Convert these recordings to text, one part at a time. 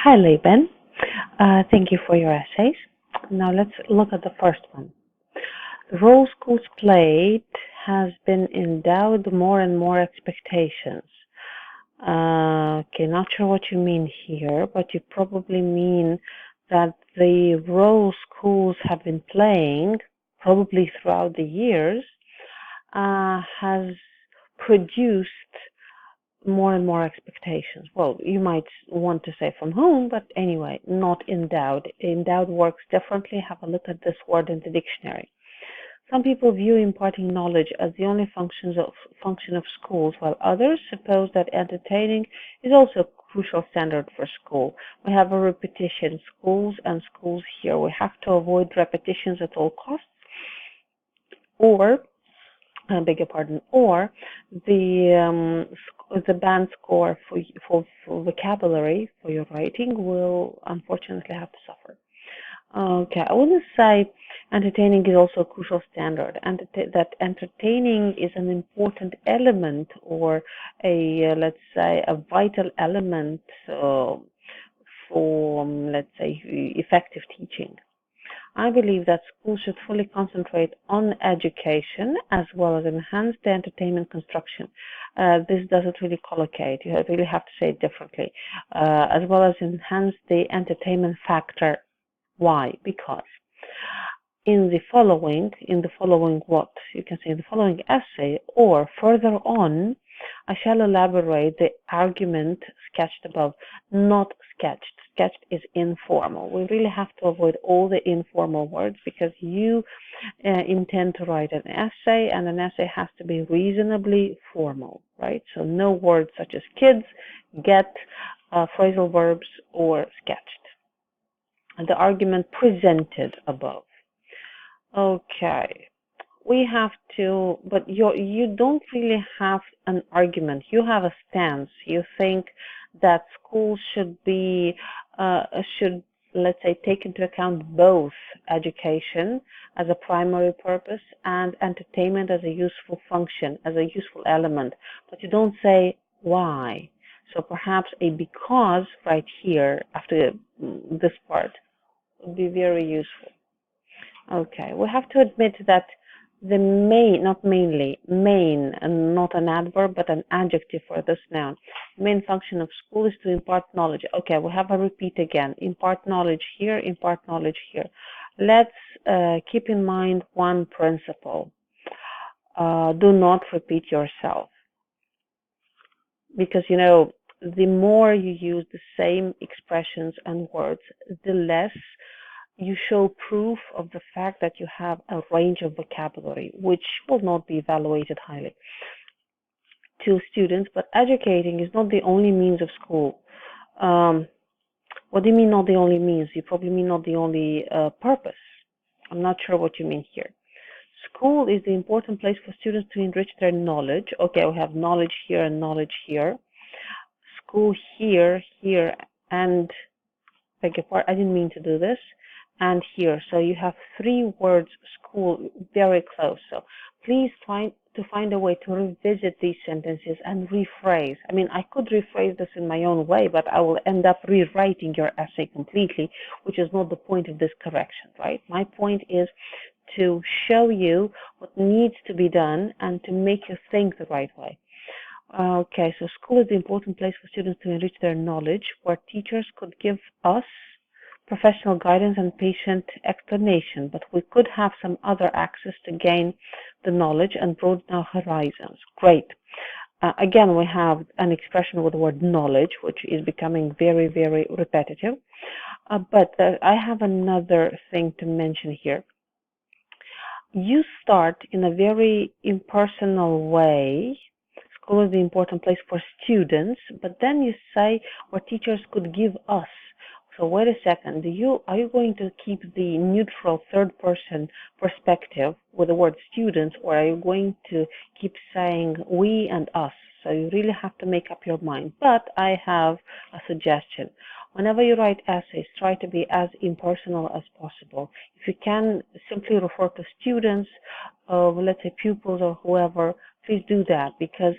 Hi, Laben. Thank you for your essays. Now let's look at the first one. The role schools played has been endowed more and more expectations. Okay, not sure what you mean here, but you probably mean that the role schools have been playing, probably throughout the years, has produced more and more expectations. Well, you might want to say from whom, but anyway, not endowed. Endowed works differently. Have a look at this word in the dictionary. Some people view imparting knowledge as the only function of schools, while others suppose that entertaining is also a crucial standard for school. We have a repetition, schools and schools here. We have to avoid repetitions at all costs, or I beg your pardon, or the band score for vocabulary for your writing will unfortunately have to suffer. Okay, I wouldn't say entertaining is also a crucial standard, and that entertaining is an important element, or a let's say a vital element for let's say effective teaching. I believe that schools should fully concentrate on education as well as enhance the entertainment construction. This doesn't really collocate. You really have to say it differently. As well as enhance the entertainment factor. Why? Because in the following what? You can say in the following essay or further on, I shall elaborate the argument sketched above, not sketched. Sketched is informal. We really have to avoid all the informal words because you intend to write an essay, and an essay has to be reasonably formal, right? So no words such as kids, get, phrasal verbs, or sketched. And the argument presented above. Okay. We have to, but you don't really have an argument. You have a stance. You think that schools should be, let's say, take into account both education as a primary purpose and entertainment as a useful function, as a useful element. But you don't say why. So perhaps a because right here after this part would be very useful. Okay, we have to admit that the main, not mainly, main, and not an adverb, but an adjective for this noun. The main function of school is to impart knowledge. Okay, we have a repeat again. Impart knowledge here, impart knowledge here. Let's keep in mind one principle. Do not repeat yourself. Because, you know, the more you use the same expressions and words, the less you show proof of the fact that you have a range of vocabulary, which will not be evaluated highly to students. But educating is not the only means of school. What do you mean not the only means? You probably mean not the only purpose. I'm not sure what you mean here. School is the important place for students to enrich their knowledge. Okay, we have knowledge here and knowledge here. School here, here, and beg your pardon, I didn't mean to do this. And here, so you have three words, school, very close. So please find a way to revisit these sentences and rephrase. I mean, I could rephrase this in my own way, but I will end up rewriting your essay completely, which is not the point of this correction, right? My point is to show you what needs to be done and to make you think the right way. Okay, so school is the important place for students to enrich their knowledge, where teachers could give us professional guidance and patient explanation, but we could have some other access to gain the knowledge and broaden our horizons. Great. Again, we have an expression with the word knowledge, which is becoming very, very repetitive. But I have another thing to mention here. You start in a very impersonal way. School is the important place for students, but then you say where teachers could give us. So wait a second, are you going to keep the neutral third person perspective with the word students, or are you going to keep saying we and us? So you really have to make up your mind. But I have a suggestion. Whenever you write essays, try to be as impersonal as possible. If you can simply refer to students, let's say pupils or whoever, please do that, because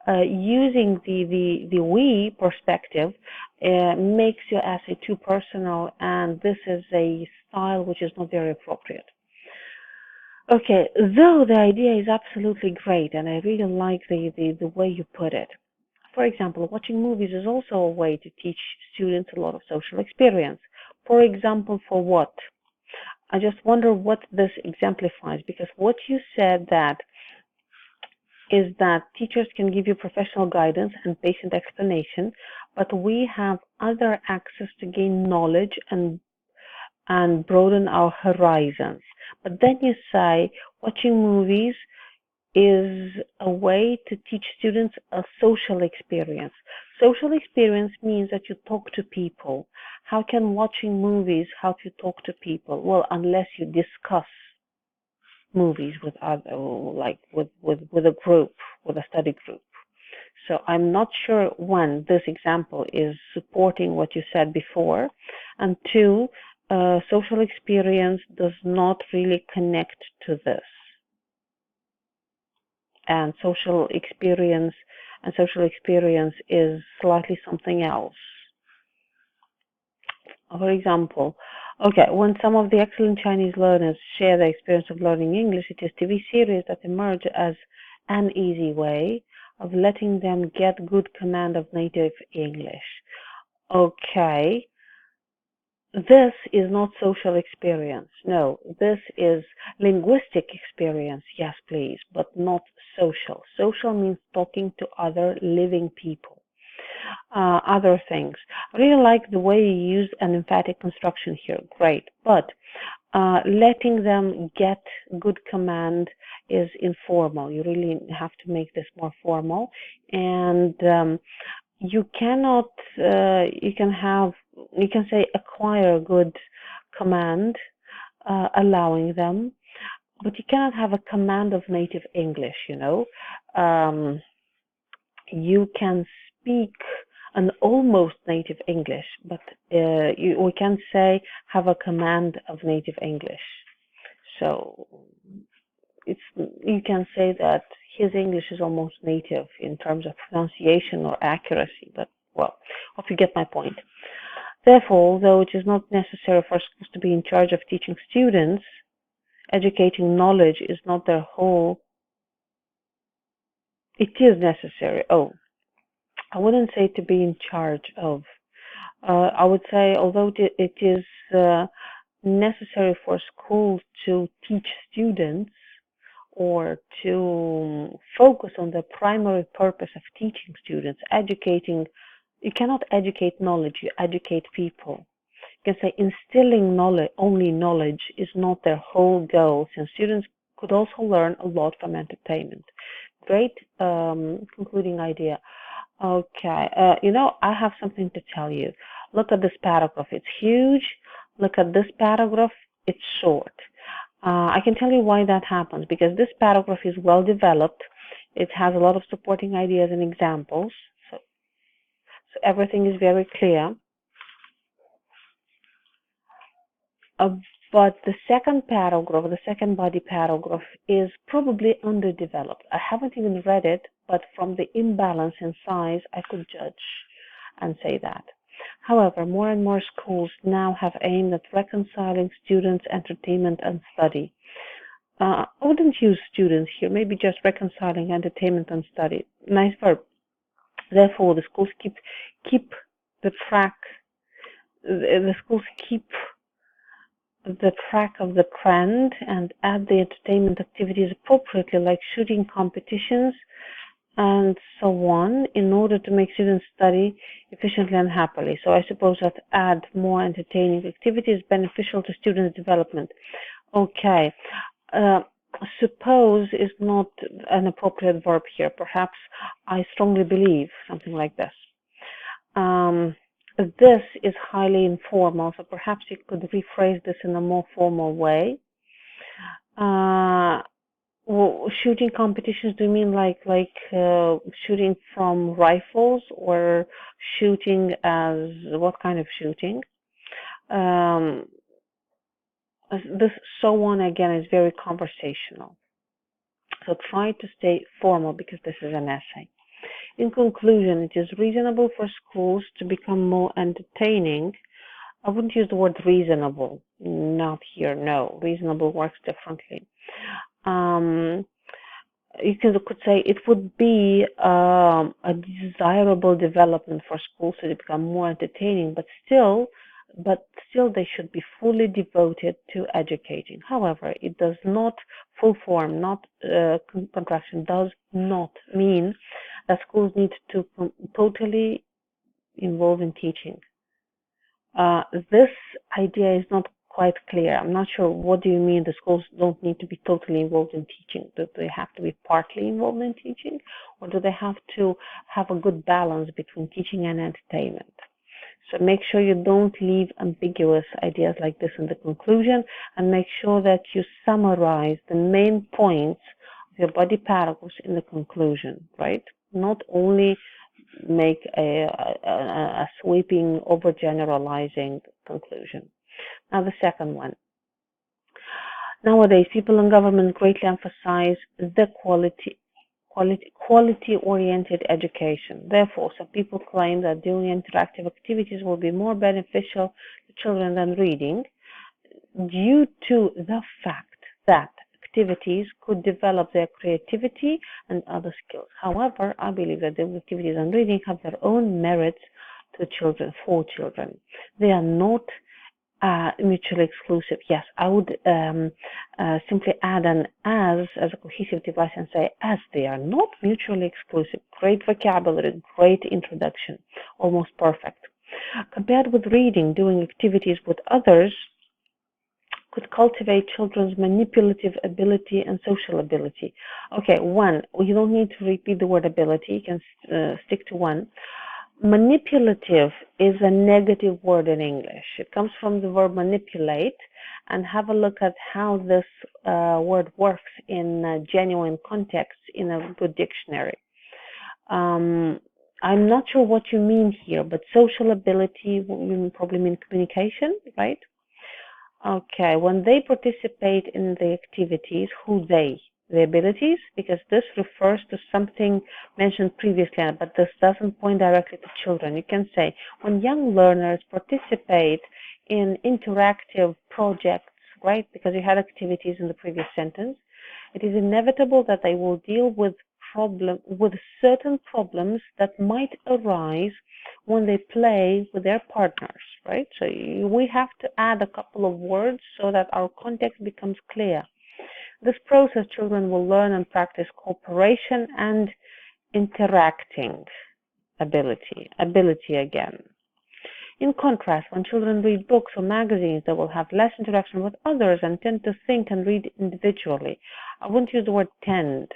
using the we perspective makes your essay too personal, and this is a style which is not very appropriate. Okay, though the idea is absolutely great, and I really like the way you put it. For example, watching movies is also a way to teach students a lot of social experience. For example, for what? I just wonder what this exemplifies, because what you said that is that teachers can give you professional guidance and patient explanation, but we have other access to gain knowledge and broaden our horizons. But then you say watching movies is a way to teach students a social experience. Social experience means that you talk to people. How can watching movies help you talk to people? Well, unless you discuss movies with other, like with a group, with a study group. So I'm not sure, one, this example is supporting what you said before, and two, social experience does not really connect to this. And social experience is slightly something else. For example, okay, when some of the excellent Chinese learners share their experience of learning English, it is TV series that emerge as an easy way of letting them get good command of native English. Okay, this is not social experience. No, this is linguistic experience. Yes, please, but not social. Social means talking to other living people. Other things. I really like the way you used an emphatic construction here. Great. But letting them get good command is informal. You really have to make this more formal. And you cannot, you can say acquire good command, allowing them, but you cannot have a command of native English, you know. You can speak an almost native English, but we can say have a command of native English. So you can say that his English is almost native in terms of pronunciation or accuracy, but well, hope you get my point. Therefore, although it is not necessary for schools to be in charge of teaching students, educating knowledge is not their whole. It is necessary. Oh, I wouldn't say to be in charge of. I would say, although it is necessary for schools to teach students or to focus on the primary purpose of teaching students, educating, you cannot educate knowledge, you educate people. You can say instilling knowledge, only knowledge, is not their whole goal, since students could also learn a lot from entertainment. Great concluding idea. Okay, I have something to tell you. Look at this paragraph, it's huge. Look at this paragraph, it's short. I can tell you why that happens, because this paragraph is well developed. It has a lot of supporting ideas and examples. So everything is very clear. But the second paragraph, the second body paragraph, is probably underdeveloped. I haven't even read it, but from the imbalance in size, I could judge and say that. However, more and more schools now have aimed at reconciling students' entertainment and study. I wouldn't use students here, maybe just reconciling entertainment and study. Nice verb. Therefore, the schools keep the track. The schools keep the track of the trend and add the entertainment activities appropriately, like shooting competitions and so on, in order to make students study efficiently and happily. So I suppose that add more entertaining activities beneficial to students' development. Okay. Suppose is not an appropriate verb here. Perhaps I strongly believe, something like this. This is highly informal, so perhaps you could rephrase this in a more formal way. Shooting competitions, do you mean like shooting from rifles, or shooting as what kind of shooting? This so on again is very conversational. So try to stay formal, because this is an essay. In conclusion, it is reasonable for schools to become more entertaining. I wouldn't use the word reasonable, not here, no. Reasonable works differently. You could say it would be a desirable development for schools to become more entertaining, but still they should be fully devoted to educating. However, it does not, full form, not contraction, does not mean that schools need to totally involve in teaching. This idea is not quite clear. I'm not sure. What do you mean the schools don't need to be totally involved in teaching? Do they have to be partly involved in teaching, or do they have to have a good balance between teaching and entertainment? So make sure you don't leave ambiguous ideas like this in the conclusion, and make sure that you summarize the main points of your body paragraphs in the conclusion, right? Not only make a sweeping, overgeneralizing conclusion. Now the second one. Nowadays, people in government greatly emphasize the quality-oriented education. Therefore, some people claim that doing interactive activities will be more beneficial to children than reading, due to the fact that activities could develop their creativity and other skills. However, I believe that the activities and reading have their own merits to children, for children. They are not mutually exclusive. Yes, I would simply add an as a cohesive device and say as they are not mutually exclusive. Great vocabulary, great introduction, almost perfect. Compared with reading, doing activities with others could cultivate children's manipulative ability and social ability. Okay, one, you don't need to repeat the word ability, you can stick to one. Manipulative is a negative word in English. It comes from the verb manipulate, and have a look at how this word works in a genuine context in a good dictionary. I'm not sure what you mean here, but social ability, you probably mean communication, right? Okay, when they participate in the activities, who they? The abilities, because this refers to something mentioned previously, but this doesn't point directly to children. You can say, when young learners participate in interactive projects, right, because you had activities in the previous sentence, it is inevitable that they will deal with certain problems that might arise when they play with their partners, right? So we have to add a couple of words so that our context becomes clear. This process, children will learn and practice cooperation and interacting ability again. In contrast, when children read books or magazines, they will have less interaction with others and tend to think and read individually. I wouldn't use the word tend.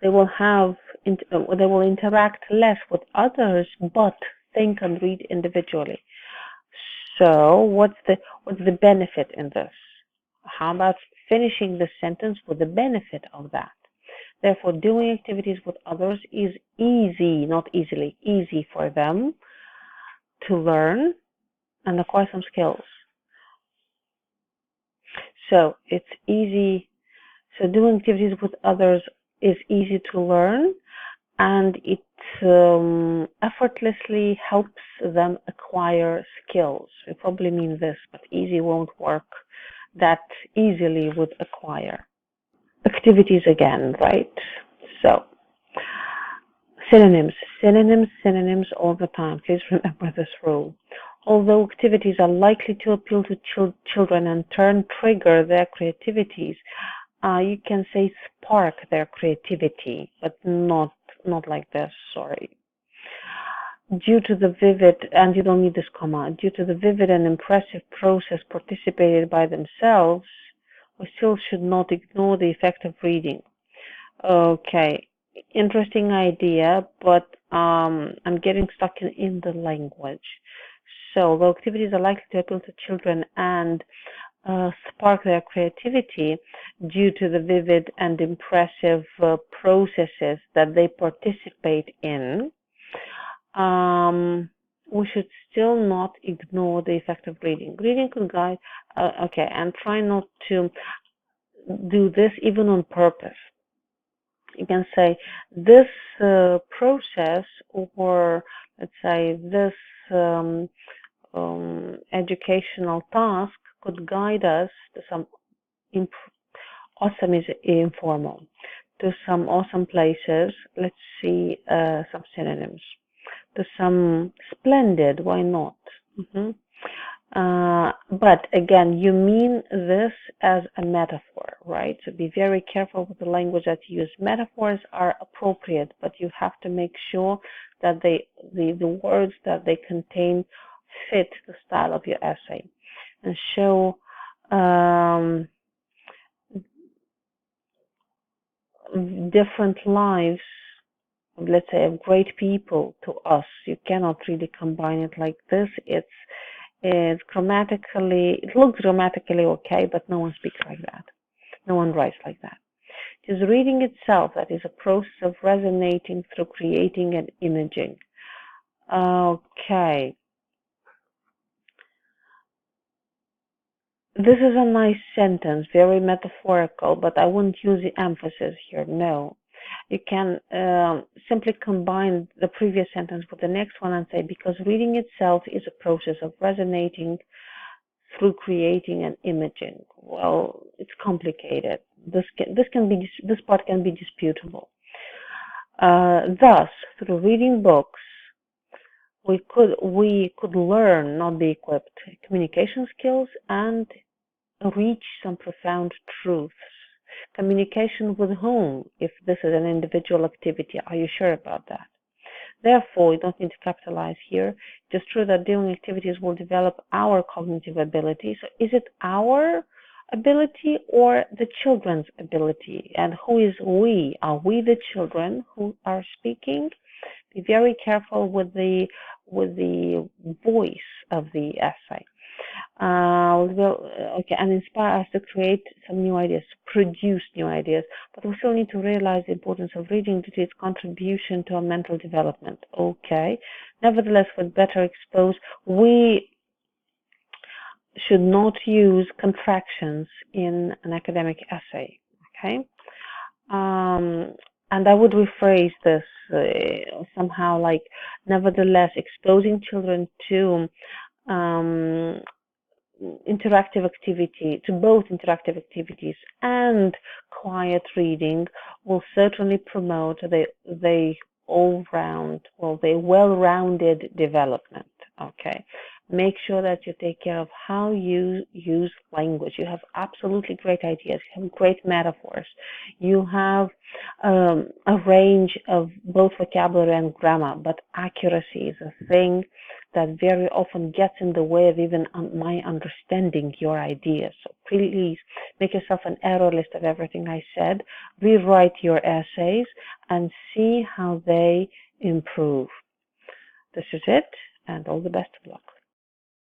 They will interact less with others, but think and read individually. So what's the benefit in this? How about finishing the sentence with the benefit of that? Therefore, doing activities with others is easy, not easily, easy for them to learn and acquire some skills. So it's easy. So doing activities with others is easy to learn, and it effortlessly helps them acquire skills. We probably mean this, but easy won't work that easily with acquire. Activities again, right? So synonyms all the time. Please remember this rule. Although activities are likely to appeal to children and turn trigger their creativities, you can say spark their creativity, but not like this, sorry. Due to the vivid, and you don't need this comma, due to the vivid and impressive process participated by themselves, we still should not ignore the effect of reading. Okay, interesting idea, but I'm getting stuck in the language. So, the activities are likely to appeal to children and spark their creativity due to the vivid and impressive processes that they participate in. We should still not ignore the effect of reading. Reading could guide, okay, and try not to do this even on purpose. You can say this process, or let's say this educational task could guide us to some awesome is informal, to some awesome places. Let's see some synonyms. To some splendid, why not? But again, you mean this as a metaphor, right? So be very careful with the language that you use. Metaphors are appropriate, but you have to make sure that the words that they contain fit the style of your essay and show different lives, let's say, of great people to us. You cannot really combine it like this. It's grammatically, it looks grammatically okay, but no one speaks like that. No one writes like that. It is reading itself that is a process of resonating through creating and imaging. Okay. This is a nice sentence, very metaphorical, but I wouldn't use the emphasis here, no. You can simply combine the previous sentence with the next one and say, because reading itself is a process of resonating through creating and imaging. Well, it's complicated. This part can be disputable. Thus, through reading books, we could learn, not be equipped, communication skills and reach some profound truths. Communication with whom, if this is an individual activity? Are you sure about that? Therefore, you don't need to capitalize here. It is true that doing activities will develop our cognitive ability. So is it our ability or the children's ability? And who is we? Are we the children who are speaking? Be very careful with the voice of the essay. And inspire us to create some new ideas, to produce new ideas. But we still need to realize the importance of reading due to its contribution to our mental development. Okay. Nevertheless, with better expose, we should not use contractions in an academic essay. Okay. And I would rephrase this somehow like, nevertheless, exposing children to interactive activity, to both interactive activities and quiet reading will certainly promote the well-rounded development. Okay, make sure that you take care of how you use language. You have absolutely great ideas, you have great metaphors, you have a range of both vocabulary and grammar, but accuracy is a thing that very often gets in the way of even my understanding your ideas. So please make yourself an error list of everything I said, rewrite your essays, and see how they improve. This is it, and all the best of luck.